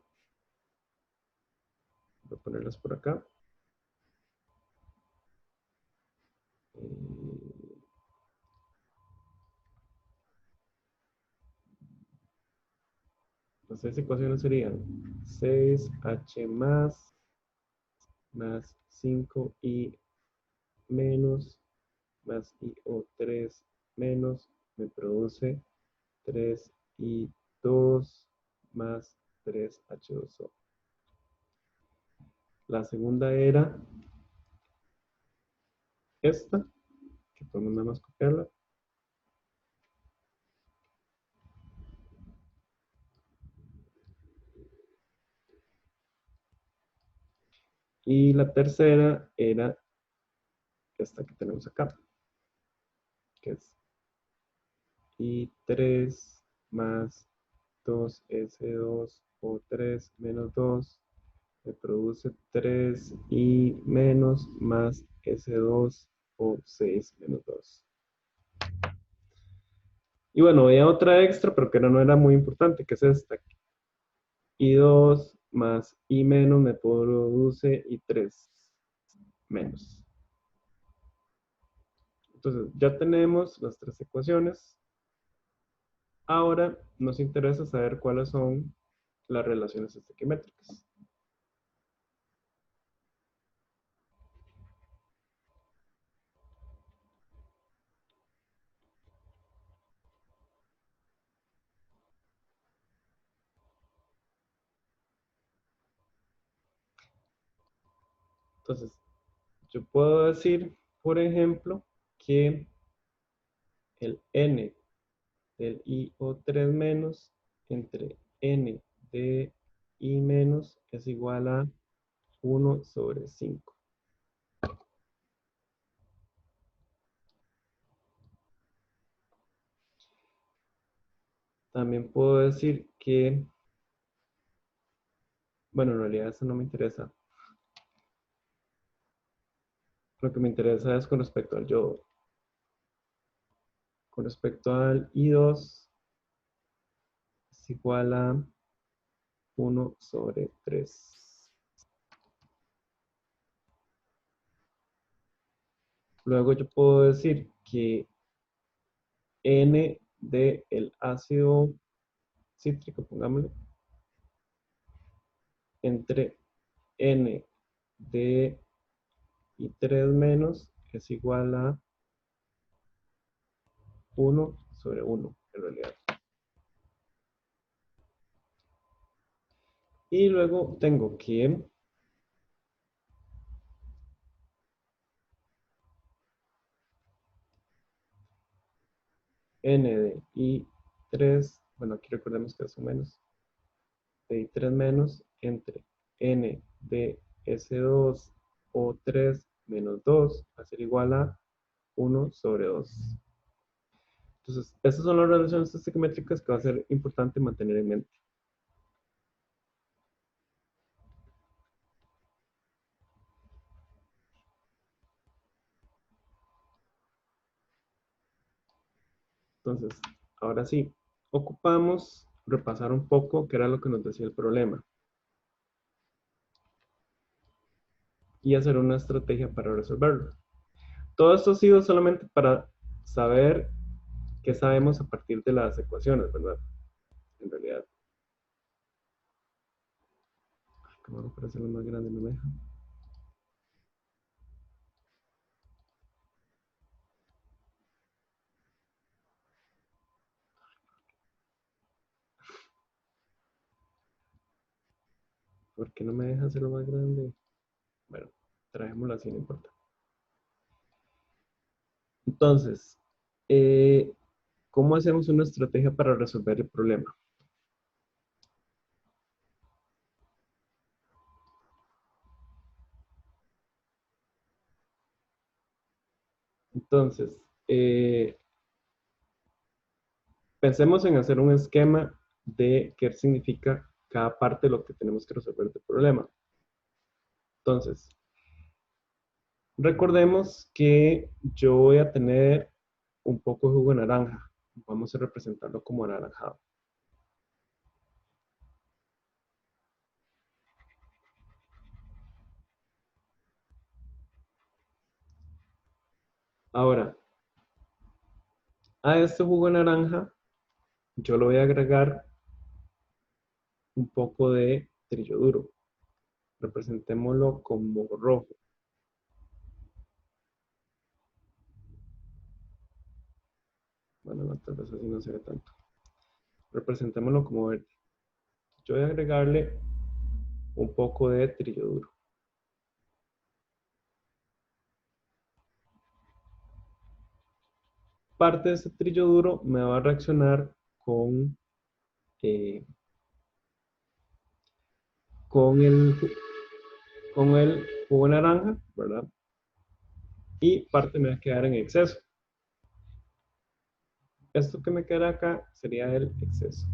Speaker 1: voy a ponerlas por acá. Las tres ecuaciones serían 6H más 5I menos más IO3 menos me produce 3I2 más 3H2O. La segunda era esta, que podemos nada más copiarla. Y la tercera era esta que tenemos acá, que es I3 más 2S2O3 menos 2 me produce 3 y menos más S2O6 menos 2. Y bueno, había otra extra, pero que no era muy importante, que es esta. I2 más I menos me produce I3 menos. Entonces, ya tenemos las tres ecuaciones. Ahora nos interesa saber cuáles son las relaciones estequiométricas. Entonces, yo puedo decir, por ejemplo, que el N del IO3 menos entre N de I menos es igual a 1 sobre 5. También puedo decir que, bueno, en realidad eso no me interesa. Lo que me interesa es con respecto al yodo. Con respecto al I2 es igual a 1 sobre 3. Luego yo puedo decir que N del ácido cítrico, pongámosle, entre N de I3 menos es igual a 1 sobre 1, en realidad. Y luego tengo que N de I3, bueno, aquí recordemos que es un menos, de I3 menos entre N de S2 o 3 menos 2 va a ser igual a 1 sobre 2. Entonces, estas son las relaciones estequiométricas que va a ser importante mantener en mente. Entonces, ahora sí, ocupamos repasar un poco qué era lo que nos decía el problema. y hacer una estrategia para resolverlo. Todo esto ha sido solamente para saber qué sabemos a partir de las ecuaciones, ¿verdad? En realidad. ¿Cómo hago para hacerlo más grande? No me deja. ¿Por qué no me deja hacerlo más grande? Bueno, trajémoslo así, no importa. Entonces, ¿cómo hacemos una estrategia para resolver el problema? Entonces, pensemos en hacer un esquema de qué significa cada parte de lo que tenemos que resolver del problema. Entonces, recordemos que yo voy a tener un poco de jugo de naranja. Vamos a representarlo como anaranjado. Ahora, a este jugo de naranja yo le voy a agregar un poco de trillo duro. Representémoslo como rojo. Bueno, no, tal vez así no se ve tanto. Representémoslo como verde. Yo voy a agregarle un poco de trillo duro. Parte de este trillo duro me va a reaccionar con el jugo de naranja, ¿verdad? Y parte me va a quedar en exceso. Esto que me queda acá sería el exceso.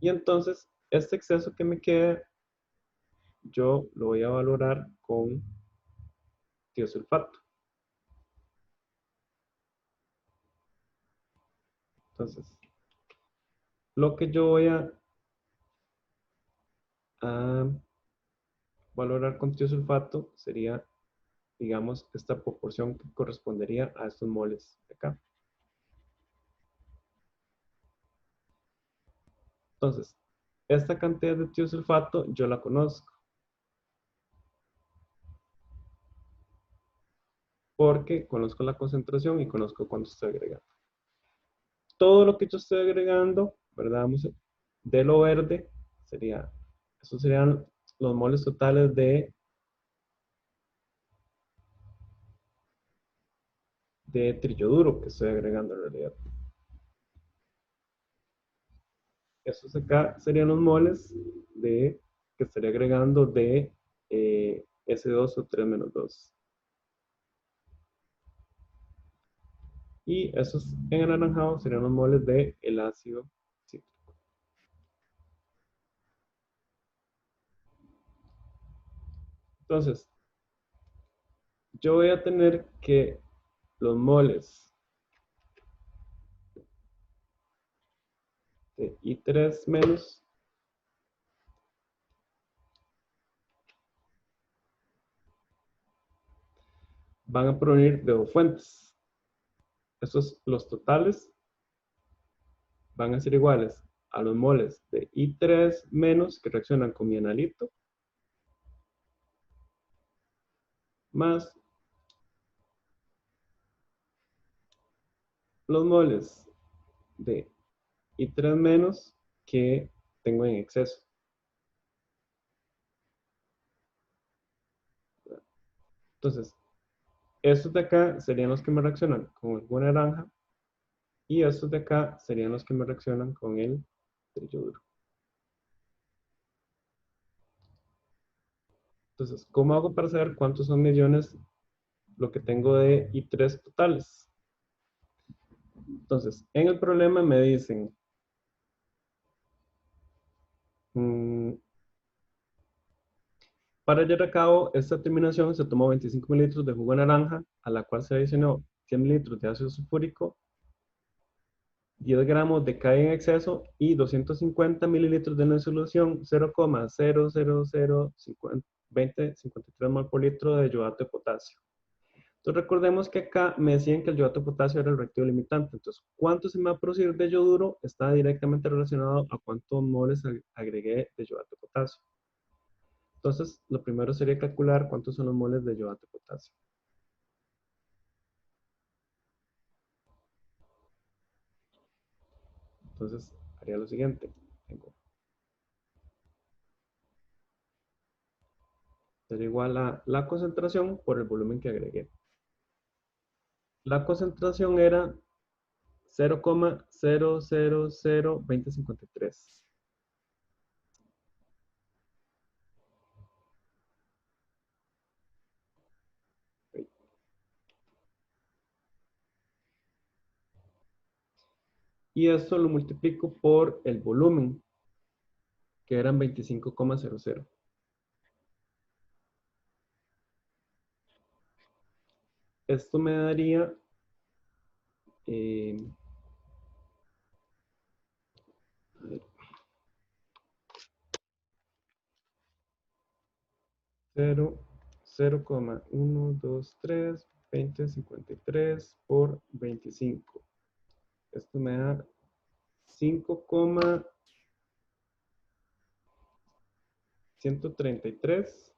Speaker 1: Y entonces, este exceso que me queda, yo lo voy a valorar con tiosulfato. Entonces, lo que yo voy a valorar con tiosulfato sería, digamos, esta proporción que correspondería a estos moles de acá. Entonces, esta cantidad de tiosulfato yo la conozco, porque conozco la concentración y conozco cuánto estoy agregando. Todo lo que yo estoy agregando, ¿verdad? De lo verde, esos serían los moles totales de trillo duro que estoy agregando en realidad. Estos acá serían los moles que estaría agregando de S2 o 3 menos 2. Y esos en anaranjado serían los moles del ácido cítrico. Entonces, yo voy a tener que los moles de I3 menos van a provenir de dos fuentes. Estos, los totales, van a ser iguales a los moles de I3 menos que reaccionan con mi analito, más los moles de I3 menos que tengo en exceso. Entonces, estos de acá serían los que me reaccionan con el jugo de naranja y estos de acá serían los que me reaccionan con el trillo duro. Entonces, ¿cómo hago para saber cuántos son millones lo que tengo de I3 totales? Entonces, en el problema me dicen para llevar a cabo esta terminación se tomó 25 mililitros de jugo de naranja, a la cual se adicionó 100 mililitros de ácido sulfúrico, 10 gramos de K en exceso y 250 mililitros de una solución 0,00050 20,53 mol por litro de yodato de potasio. Entonces recordemos que acá me decían que el yodato de potasio era el reactivo limitante. Entonces, ¿cuánto se me va a producir de yoduro? Está directamente relacionado a cuántos moles agregué de yodato de potasio. Entonces, lo primero sería calcular cuántos son los moles de yodato de potasio. Entonces, haría lo siguiente. Sería igual a la concentración por el volumen que agregué. La concentración era 0,0002053. Y esto lo multiplico por el volumen, que eran 25,00. Esto me daría 0,123 2053 por 25. Esto me da 5,133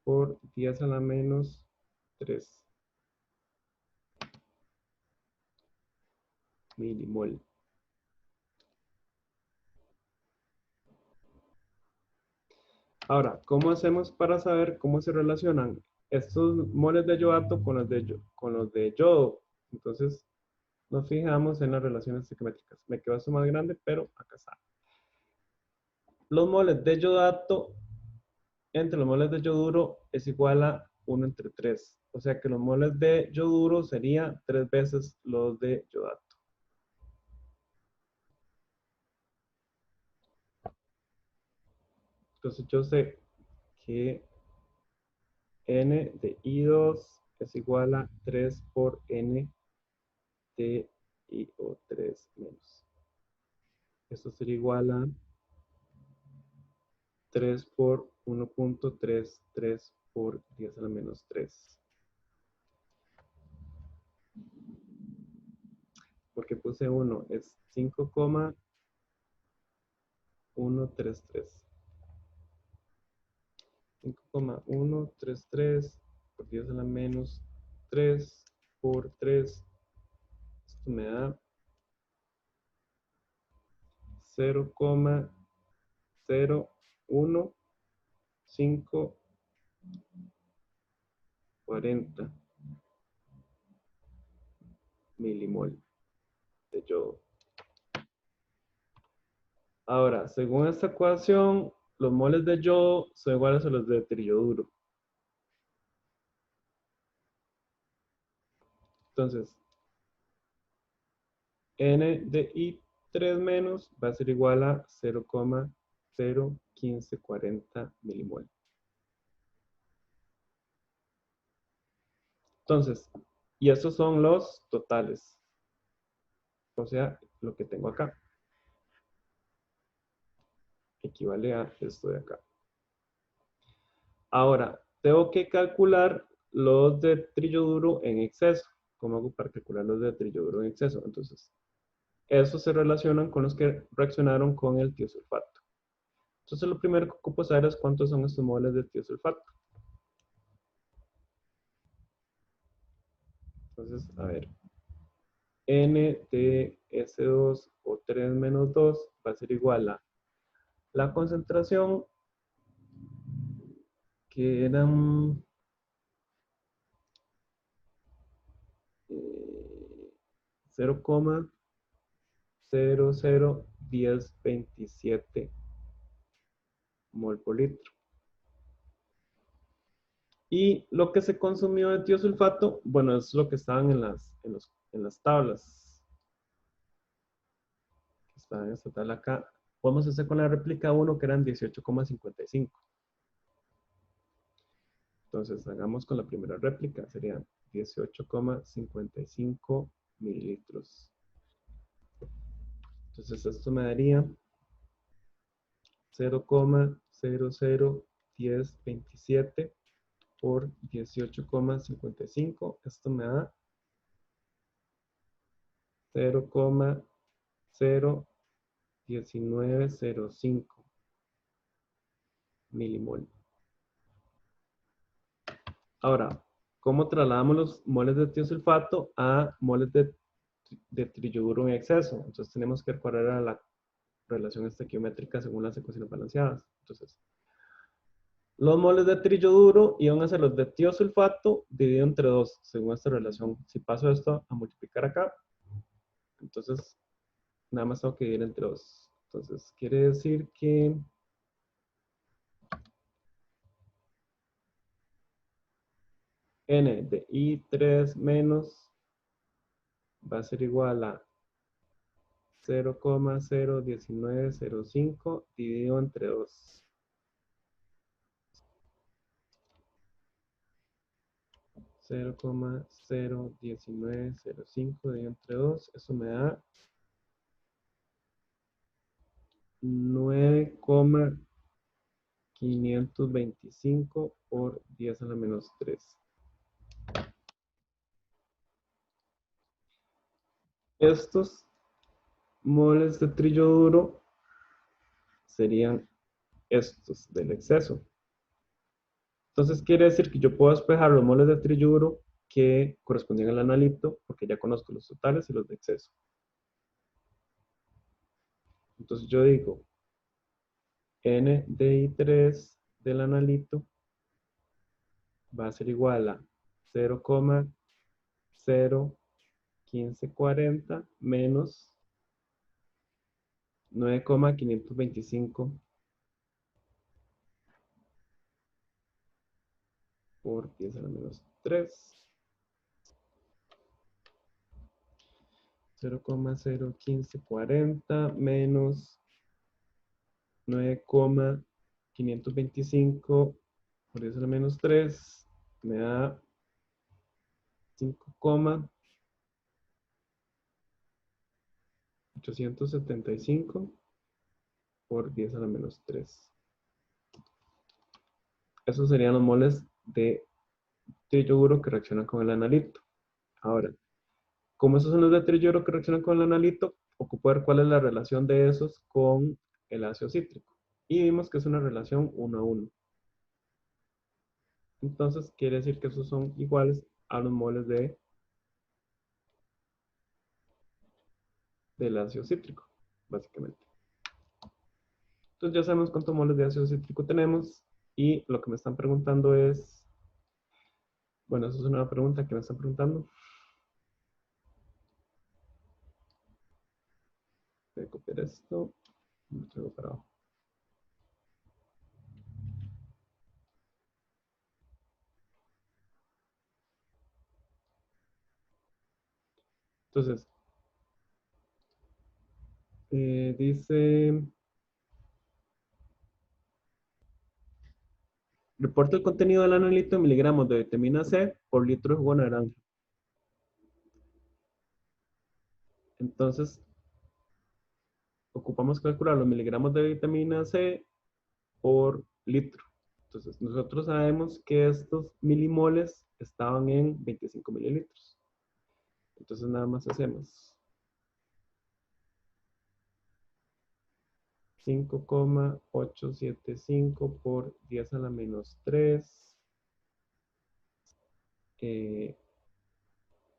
Speaker 1: por 10 a la menos 3 milimol. Ahora, ¿cómo hacemos para saber cómo se relacionan estos moles de yodato con los de yodo? Entonces, nos fijamos en las relaciones estequiométricas. Me quedó esto más grande, pero acá está. Los moles de yodato entre los moles de yoduro es igual a 1 entre 3. O sea que los moles de yoduro serían 3 veces los de yodato. Entonces yo sé que N de I2 es igual a 3 por N de IO3 menos. Esto sería igual a 3 por 1.33 por 10 a la menos 3. Porque puse 1, es 5,133. 5,133 por 10 a la menos 3 por 3. Esto me da 0,01540 milimol de yodo. Ahora, según esta ecuación, los moles de yodo son iguales a los de triyoduro. Entonces, N de I3 menos va a ser igual a 0,01540 milimol. Entonces, y estos son los totales. O sea, lo que tengo acá. Equivale a esto de acá. Ahora, tengo que calcular los de triyoduro en exceso. ¿Cómo hago para calcular los de triyoduro en exceso? Entonces, esos se relacionan con los que reaccionaron con el tiosulfato. Entonces, lo primero que ocupo saber es cuántos son estos moles de tiosulfato. Entonces, a ver. N de S2 o 3 menos 2 va a ser igual a la concentración que eran 0,001027 mol por litro. Y lo que se consumió de tiosulfato, bueno, es lo que estaban en las tablas. Está en esta tabla acá. Podemos hacer con la réplica 1 que eran 18,55. Entonces, hagamos con la primera réplica, serían 18,55 mililitros. Entonces, esto me daría 0,001027 por 18,55. Esto me da 0,01905 milimol. Ahora, ¿cómo trasladamos los moles de tiosulfato a moles de triyoduro en exceso? Entonces tenemos que recurrir a la relación estequiométrica según las ecuaciones balanceadas. Entonces, los moles de triyoduro iban a ser los de tiosulfato dividido entre 2, según esta relación. Si paso esto a multiplicar acá, entonces nada más tengo que dividir entre 2. Entonces, quiere decir que N de I3 menos va a ser igual a 0,01905 dividido entre 2. 0,01905 dividido entre 2. Eso me da 9,525 por 10 a la menos 3. Estos moles de triyoduro serían estos del exceso. Entonces quiere decir que yo puedo despejar los moles de triyoduro que correspondían al analito, porque ya conozco los totales y los de exceso. Entonces yo digo N de I3 del analito va a ser igual a 0,01540 menos 9,525 por 10 a la menos 3. 0,01540 menos 9,525 por 10 a la menos 3 me da 5,875 por 10 a la menos 3. Esos serían los moles de triyoduro que reaccionan con el analito. Ahora, como esos son los de triyoduro que reaccionan con el analito, ocupo ver cuál es la relación de esos con el ácido cítrico. Y vimos que es una relación 1 a 1. Entonces, quiere decir que esos son iguales a los moles del ácido cítrico, básicamente. Entonces, ya sabemos cuántos moles de ácido cítrico tenemos. Y lo que me están preguntando es... Bueno, eso es una pregunta que me están preguntando. Voy a copiar esto. Y lo traigo para abajo. Entonces, dice... Reporta el contenido del analito en miligramos de vitamina C por litro de jugo de naranja. Entonces, ocupamos calcular los miligramos de vitamina C por litro. Entonces, nosotros sabemos que estos milimoles estaban en 25 mililitros. Entonces, nada más hacemos 5,875 por 10 a la menos 3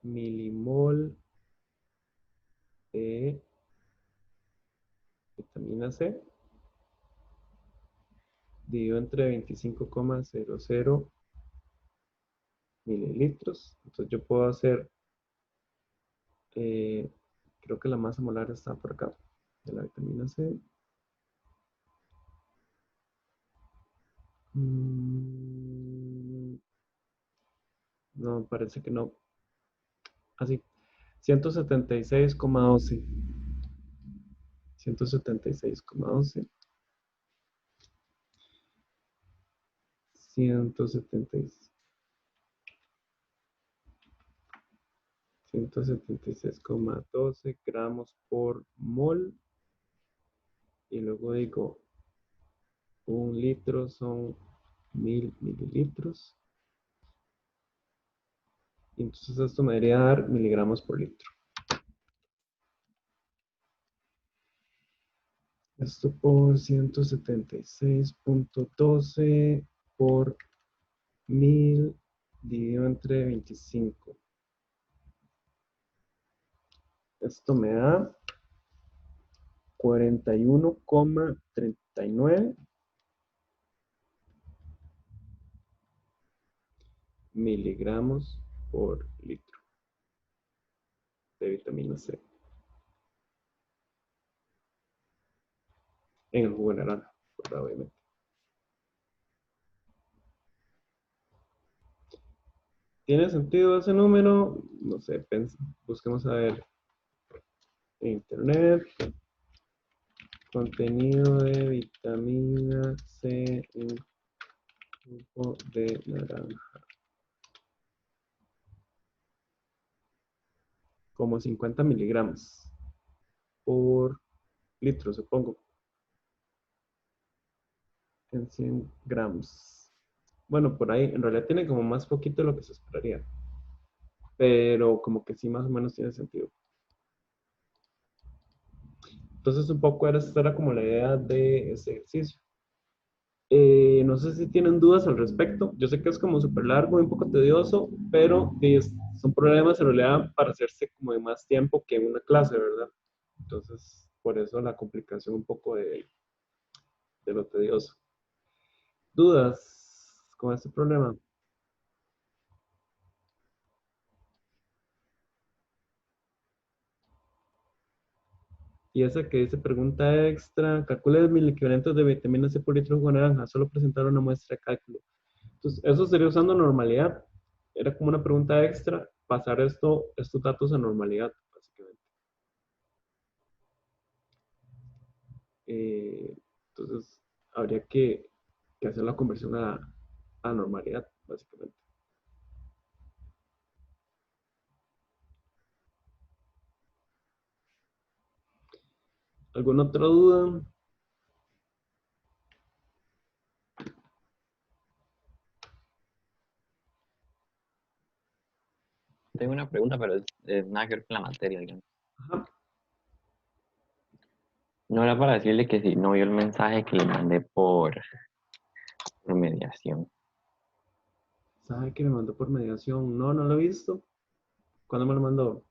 Speaker 1: milimol de vitamina C dividido entre 25,00 mililitros. Entonces yo puedo hacer, creo que la masa molar está por acá, de la vitamina C. No, parece que no. Así, 176,12. 176,12. 176,12 gramos por mol. Y luego digo Un litro son 1000 mililitros. Y entonces esto me debería dar miligramos por litro. Esto por 176.12 por 1000 dividido entre 25. Esto me da 41,39 miligramos por litro de vitamina C en el jugo de naranja, ¿verdad? Obviamente. ¿Tiene sentido ese número? No sé, busquemos a ver en internet. Contenido de vitamina C en jugo de naranja. Como 50 miligramos por litro, supongo. En 100 gramos. Bueno, por ahí, en realidad tiene como más poquito de lo que se esperaría. Pero como que sí, más o menos tiene sentido. Entonces, un poco esta era como la idea de este ejercicio. No sé si tienen dudas al respecto. Yo sé que es como súper largo y un poco tedioso, pero son problemas en realidad para hacerse como de más tiempo que en una clase, ¿verdad? Entonces, por eso la complicación un poco de lo tedioso. ¿Dudas con este problema? Y esa que dice pregunta extra, calcule los mil equivalentes de vitamina C por litro de jugo de naranja, solo presentar una muestra de cálculo. Entonces, eso sería usando normalidad. Era como una pregunta extra, pasar estos datos a normalidad, básicamente. Entonces, habría que hacer la conversión a normalidad, básicamente. ¿Alguna otra duda?
Speaker 5: Tengo una pregunta, pero es nada que ver con la materia, digamos.
Speaker 1: Ajá.
Speaker 5: No era para decirle que si no vio el mensaje que le mandé por mediación.
Speaker 1: ¿Sabe que me mandó por mediación? No, no lo he visto. ¿Cuándo me lo mandó?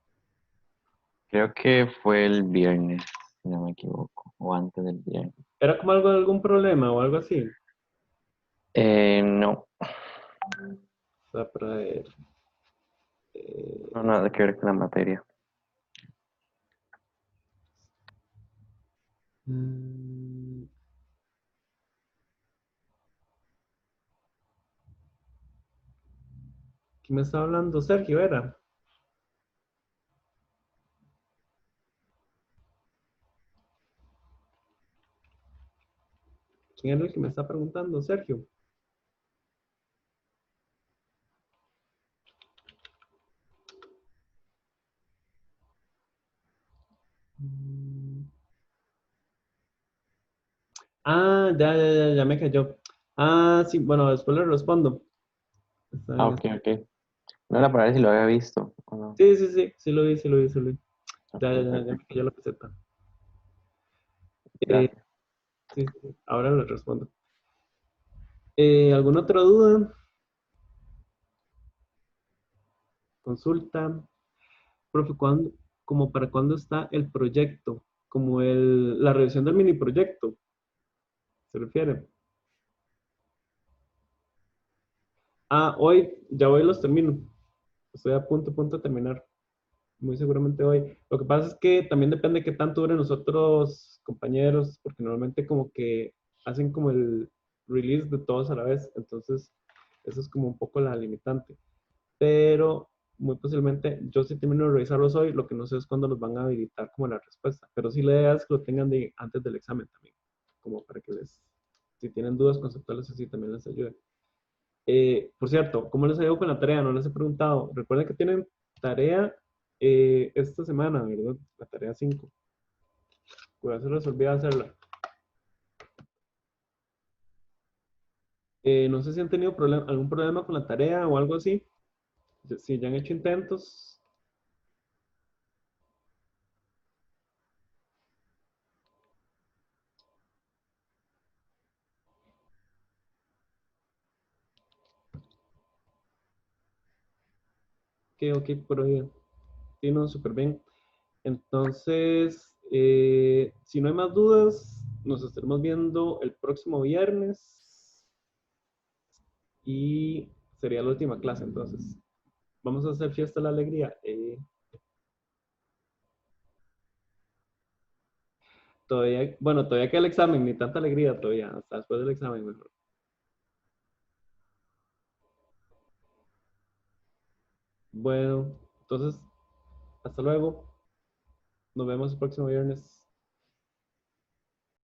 Speaker 5: Creo que fue el viernes, si no me equivoco, o antes del viernes.
Speaker 1: ¿Era como algún problema o algo así?
Speaker 5: No,
Speaker 1: O sea, para ver.
Speaker 5: no nada que ver con la materia.
Speaker 1: Mm, ¿Quién me está hablando? Sergio, ¿era? ¿Quién era el que me está preguntando? Sergio. Mm. Ah, ya me cayó. Ah, sí, bueno, después le respondo. Está
Speaker 5: Ah,
Speaker 1: bien.
Speaker 5: ok, ok. No era para ver si lo había visto o no.
Speaker 1: Sí lo vi, sí lo vi, sí lo vi.
Speaker 5: Ok,
Speaker 1: Ya me
Speaker 5: perfecto.
Speaker 1: cayó la peseta. Eh,
Speaker 5: Gracias.
Speaker 1: sí, ahora le respondo. ¿Alguna otra duda? Consulta. Profe, como para cuándo está el proyecto? Como la revisión del mini proyecto, ¿se refiere? Ah, ya hoy los termino. Estoy a punto de terminar. Muy seguramente hoy. Lo que pasa es que también depende de qué tanto duren los otros compañeros, porque normalmente como que hacen como el release de todos a la vez. Entonces, eso es como un poco la limitante. Pero muy posiblemente yo sí termino de revisarlos hoy, lo que no sé es cuándo los van a habilitar como la respuesta, pero sí la idea es que lo tengan antes del examen también, como para que si tienen dudas conceptuales así, también les ayude. Por cierto, ¿cómo les ha ido con la tarea? No les he preguntado. Recuerden que tienen tarea esta semana, ¿verdad? La tarea 5. Cuidado, se les olvida hacerla. No sé si han tenido algún problema con la tarea o algo así. Si ya han hecho intentos. Ok, pero bien. Sí, no, súper bien. Entonces, si no hay más dudas, nos estaremos viendo el próximo viernes y sería la última clase. Entonces, vamos a hacer fiesta de la alegría. Todavía, bueno, todavía queda el examen, ni tanta alegría todavía, hasta después del examen mejor. Bueno, entonces, hasta luego. Nos vemos el próximo viernes.